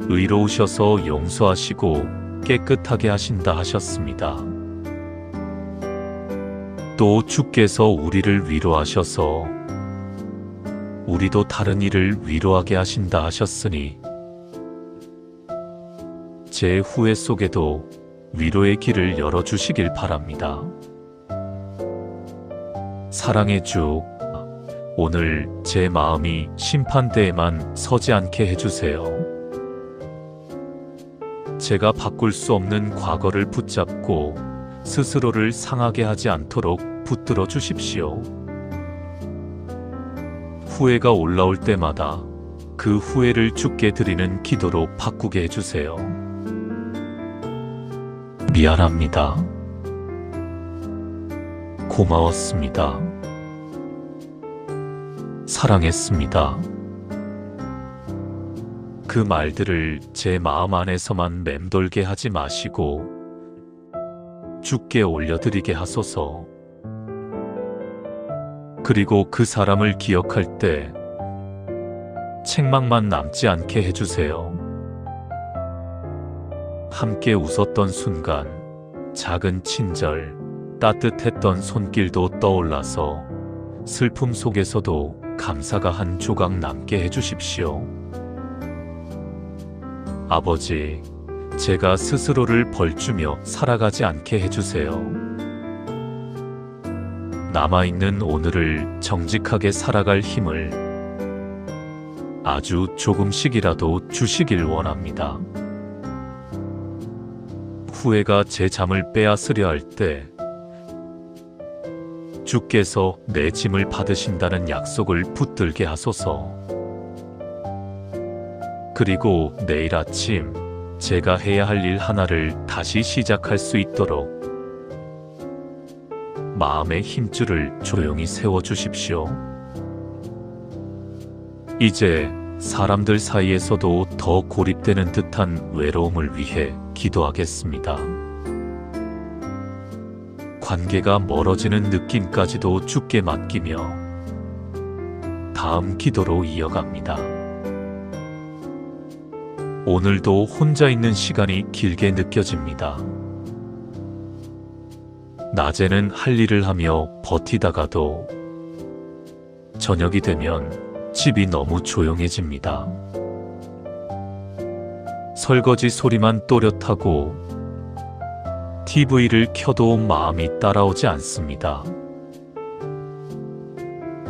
의로우셔서 용서하시고 깨끗하게 하신다 하셨습니다. 또 주께서 우리를 위로하셔서 우리도 다른 이를 위로하게 하신다 하셨으니 제 후회 속에도 위로의 길을 열어주시길 바랍니다. 사랑의 주, 오늘 제 마음이 심판대에만 서지 않게 해주세요. 제가 바꿀 수 없는 과거를 붙잡고 스스로를 상하게 하지 않도록 붙들어 주십시오. 후회가 올라올 때마다 그 후회를 주께 드리는 기도로 바꾸게 해주세요. 미안합니다. 고마웠습니다. 사랑했습니다. 그 말들을 제 마음 안에서만 맴돌게 하지 마시고 주께 올려드리게 하소서. 그리고 그 사람을 기억할 때 책망만 남지 않게 해주세요. 함께 웃었던 순간, 작은 친절, 따뜻했던 손길도 떠올라서 슬픔 속에서도 감사가 한 조각 남게 해주십시오. 아버지, 제가 스스로를 벌주며 살아가지 않게 해주세요. 남아있는 오늘을 정직하게 살아갈 힘을 아주 조금씩이라도 주시길 원합니다. 후회가 제 잠을 빼앗으려 할 때 주께서 내 짐을 받으신다는 약속을 붙들게 하소서. 그리고 내일 아침 제가 해야 할 일 하나를 다시 시작할 수 있도록 마음의 힘줄을 조용히 세워주십시오. 이제 사람들 사이에서도 더 고립되는 듯한 외로움을 위해 기도하겠습니다. 관계가 멀어지는 느낌까지도 주께 맡기며 다음 기도로 이어갑니다. 오늘도 혼자 있는 시간이 길게 느껴집니다. 낮에는 할 일을 하며 버티다가도 저녁이 되면 집이 너무 조용해집니다. 설거지 소리만 또렷하고 TV를 켜도 마음이 따라오지 않습니다.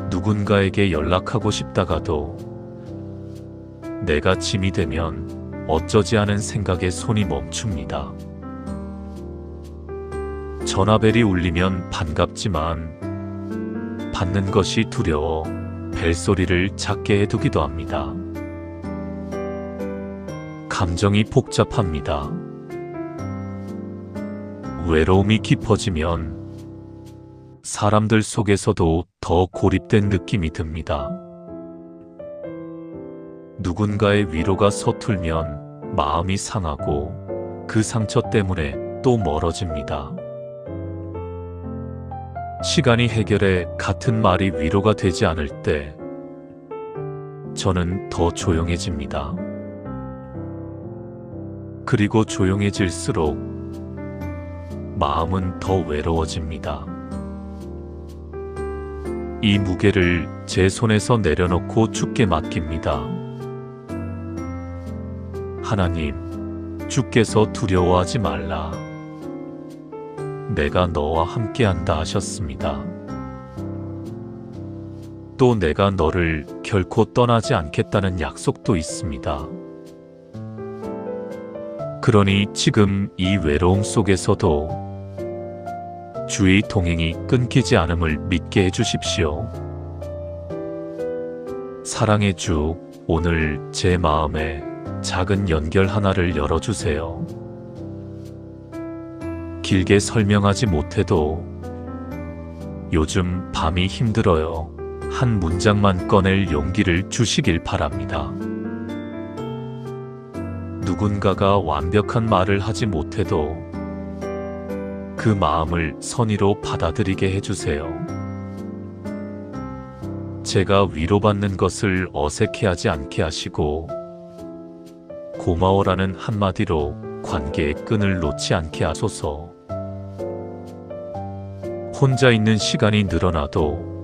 누군가에게 연락하고 싶다가도 내가 짐이 되면 어쩌지 하는 생각에 손이 멈춥니다. 전화벨이 울리면 반갑지만 받는 것이 두려워 벨소리를 작게 해두기도 합니다. 감정이 복잡합니다. 외로움이 깊어지면 사람들 속에서도 더 고립된 느낌이 듭니다. 누군가의 위로가 서툴면 마음이 상하고 그 상처 때문에 또 멀어집니다. 시간이 해결해 같은 말이 위로가 되지 않을 때 저는 더 조용해집니다. 그리고 조용해질수록 마음은 더 외로워집니다. 이 무게를 제 손에서 내려놓고 주께 맡깁니다. 하나님, 주께서 두려워하지 말라. 내가 너와 함께한다 하셨습니다. 또 내가 너를 결코 떠나지 않겠다는 약속도 있습니다. 그러니 지금 이 외로움 속에서도 주의 동행이 끊기지 않음을 믿게 해주십시오. 사랑의 주, 오늘 제 마음에 작은 연결 하나를 열어주세요. 길게 설명하지 못해도 요즘 밤이 힘들어요. 한 문장만 꺼낼 용기를 주시길 바랍니다. 누군가가 완벽한 말을 하지 못해도 그 마음을 선의로 받아들이게 해주세요. 제가 위로받는 것을 어색해하지 않게 하시고 고마워라는 한마디로 관계의 끈을 놓지 않게 하소서. 혼자 있는 시간이 늘어나도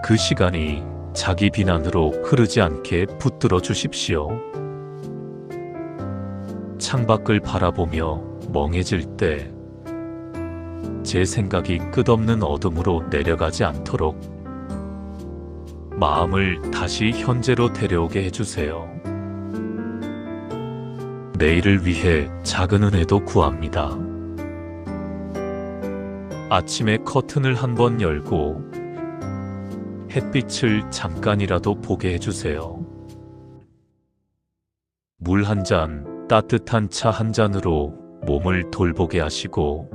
그 시간이 자기 비난으로 흐르지 않게 붙들어 주십시오. 창밖을 바라보며 멍해질 때 제 생각이 끝없는 어둠으로 내려가지 않도록 마음을 다시 현재로 데려오게 해주세요. 내일을 위해 작은 은혜도 구합니다. 아침에 커튼을 한번 열고 햇빛을 잠깐이라도 보게 해주세요. 물 한 잔, 따뜻한 차 한 잔으로 몸을 돌보게 하시고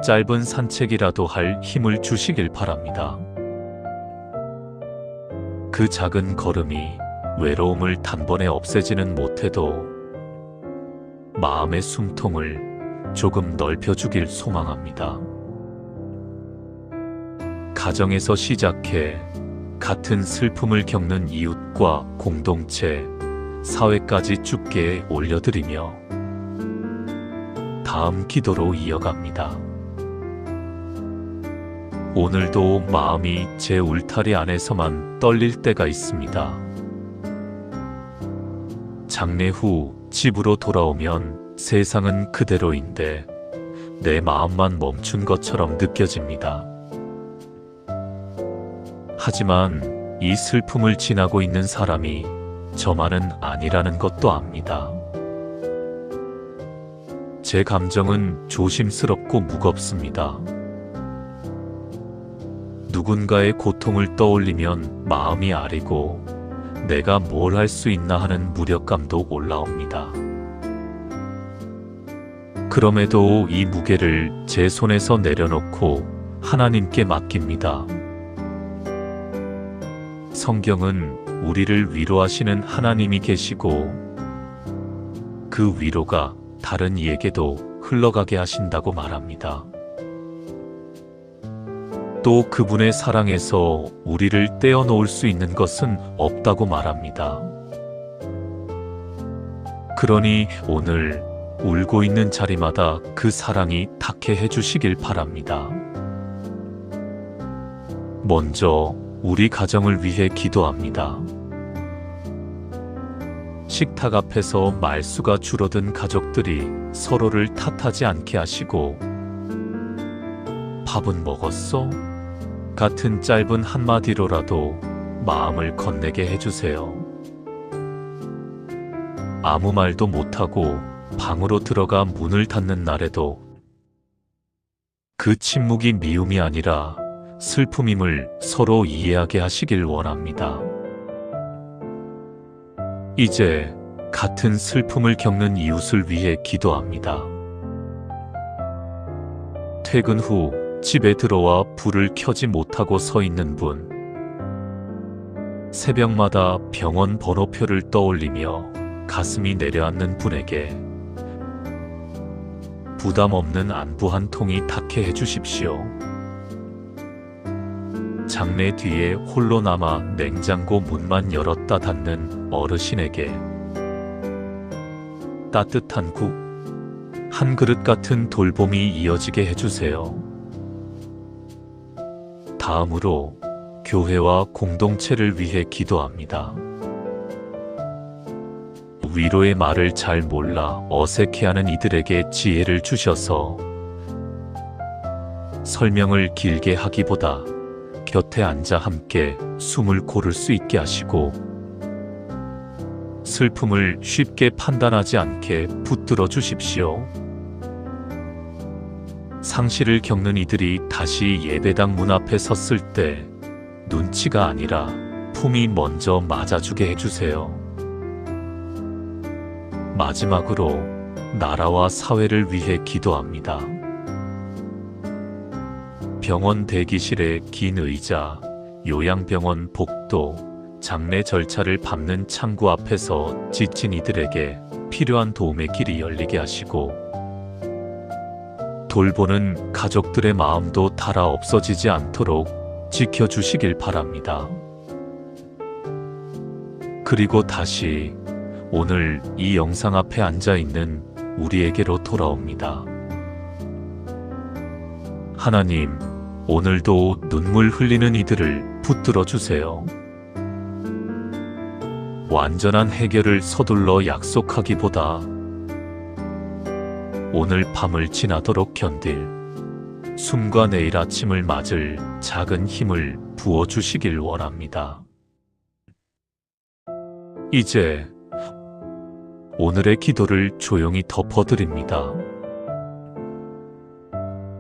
짧은 산책이라도 할 힘을 주시길 바랍니다. 그 작은 걸음이 외로움을 단번에 없애지는 못해도 마음의 숨통을 조금 넓혀주길 소망합니다. 가정에서 시작해 같은 슬픔을 겪는 이웃과 공동체, 사회까지 주께 올려드리며 다음 기도로 이어갑니다. 오늘도 마음이 제 울타리 안에서만 떨릴 때가 있습니다. 장례 후 집으로 돌아오면 세상은 그대로인데 내 마음만 멈춘 것처럼 느껴집니다. 하지만 이 슬픔을 지나고 있는 사람이 저만은 아니라는 것도 압니다. 제 감정은 조심스럽고 무겁습니다. 누군가의 고통을 떠올리면 마음이 아리고 내가 뭘 할 수 있나 하는 무력감도 올라옵니다. 그럼에도 이 무게를 제 손에서 내려놓고 하나님께 맡깁니다. 성경은 우리를 위로하시는 하나님이 계시고 그 위로가 다른 이에게도 흘러가게 하신다고 말합니다. 또 그분의 사랑에서 우리를 떼어놓을 수 있는 것은 없다고 말합니다. 그러니 오늘 울고 있는 자리마다 그 사랑이 닿게 해주시길 바랍니다. 먼저 우리 가정을 위해 기도합니다. 식탁 앞에서 말수가 줄어든 가족들이 서로를 탓하지 않게 하시고 밥은 먹었어? 같은 짧은 한마디로라도 마음을 건네게 해주세요. 아무 말도 못하고 방으로 들어가 문을 닫는 날에도 그 침묵이 미움이 아니라 슬픔임을 서로 이해하게 하시길 원합니다. 이제 같은 슬픔을 겪는 이웃을 위해 기도합니다. 퇴근 후 집에 들어와 불을 켜지 못하고 서 있는 분, 새벽마다 병원 번호표를 떠올리며 가슴이 내려앉는 분에게 부담 없는 안부 한 통이 닿게 해주십시오. 장례 뒤에 홀로 남아 냉장고 문만 열었다 닫는 어르신에게 따뜻한 국, 한 그릇 같은 돌봄이 이어지게 해주세요. 다음으로 교회와 공동체를 위해 기도합니다. 위로의 말을 잘 몰라 어색해하는 이들에게 지혜를 주셔서 설명을 길게 하기보다 곁에 앉아 함께 숨을 고를 수 있게 하시고 슬픔을 쉽게 판단하지 않게 붙들어 주십시오. 상실을 겪는 이들이 다시 예배당 문 앞에 섰을 때 눈치가 아니라 품이 먼저 맞아주게 해주세요. 마지막으로 나라와 사회를 위해 기도합니다. 병원 대기실의 긴 의자, 요양병원 복도, 장례 절차를 밟는 창구 앞에서 지친 이들에게 필요한 도움의 길이 열리게 하시고 돌보는 가족들의 마음도 닳아 없어지지 않도록 지켜주시길 바랍니다. 그리고 다시 오늘 이 영상 앞에 앉아있는 우리에게로 돌아옵니다. 하나님, 오늘도 눈물 흘리는 이들을 붙들어 주세요. 완전한 해결을 서둘러 약속하기보다 오늘 밤을 지나도록 견딜 숨과 내일 아침을 맞을 작은 힘을 부어주시길 원합니다. 이제 오늘의 기도를 조용히 덮어드립니다.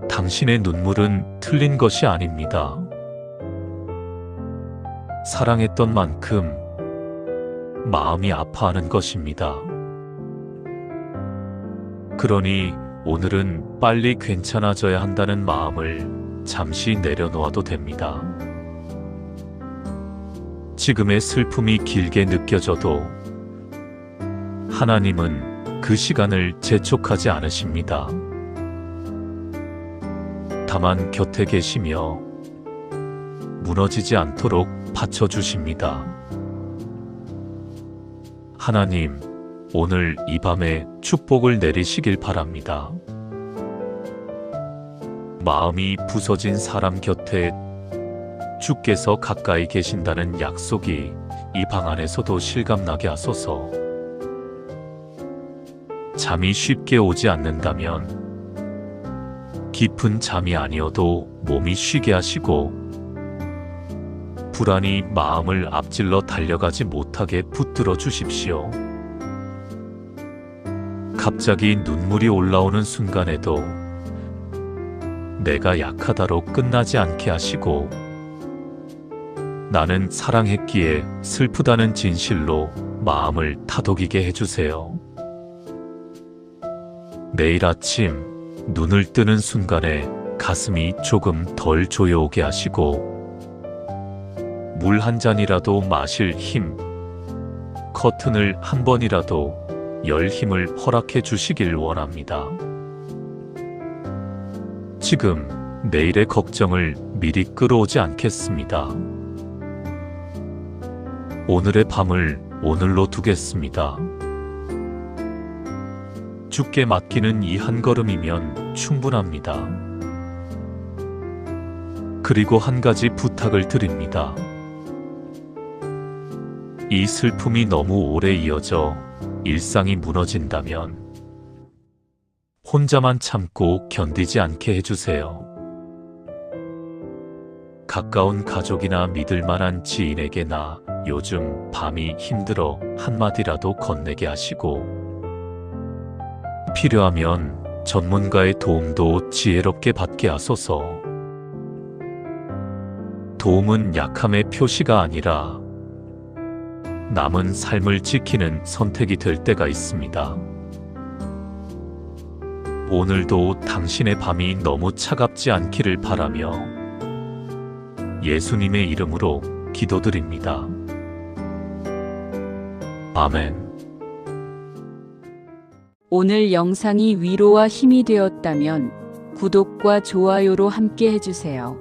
당신의 눈물은 틀린 것이 아닙니다. 사랑했던 만큼 마음이 아파하는 것입니다. 그러니 오늘은 빨리 괜찮아져야 한다는 마음을 잠시 내려놓아도 됩니다. 지금의 슬픔이 길게 느껴져도 하나님은 그 시간을 재촉하지 않으십니다. 다만 곁에 계시며 무너지지 않도록 받쳐주십니다. 하나님, 오늘 이 밤에 축복을 내리시길 바랍니다. 마음이 부서진 사람 곁에 주께서 가까이 계신다는 약속이 이 방 안에서도 실감나게 하소서. 잠이 쉽게 오지 않는다면 깊은 잠이 아니어도 몸이 쉬게 하시고 불안이 마음을 앞질러 달려가지 못하게 붙들어 주십시오. 갑자기 눈물이 올라오는 순간에도 내가 약하다로 끝나지 않게 하시고 나는 사랑했기에 슬프다는 진실로 마음을 타독이게 해주세요. 내일 아침 눈을 뜨는 순간에 가슴이 조금 덜 조여오게 하시고 물 한 잔이라도 마실 힘, 커튼을 한 번이라도 열 힘을 허락해 주시길 원합니다. 지금 내일의 걱정을 미리 끌어오지 않겠습니다. 오늘의 밤을 오늘로 두겠습니다. 주께 맡기는 이 한 걸음이면 충분합니다. 그리고 한 가지 부탁을 드립니다. 이 슬픔이 너무 오래 이어져 일상이 무너진다면 혼자만 참고 견디지 않게 해주세요. 가까운 가족이나 믿을 만한 지인에게 나 요즘 밤이 힘들어 한마디라도 건네게 하시고 필요하면 전문가의 도움도 지혜롭게 받게 하소서. 도움은 약함의 표시가 아니라 남은 삶을 지키는 선택이 될 때가 있습니다. 오늘도 당신의 밤이 너무 차갑지 않기를 바라며 예수님의 이름으로 기도드립니다. 아멘. 오늘 영상이 위로와 힘이 되었다면 구독과 좋아요로 함께 해주세요.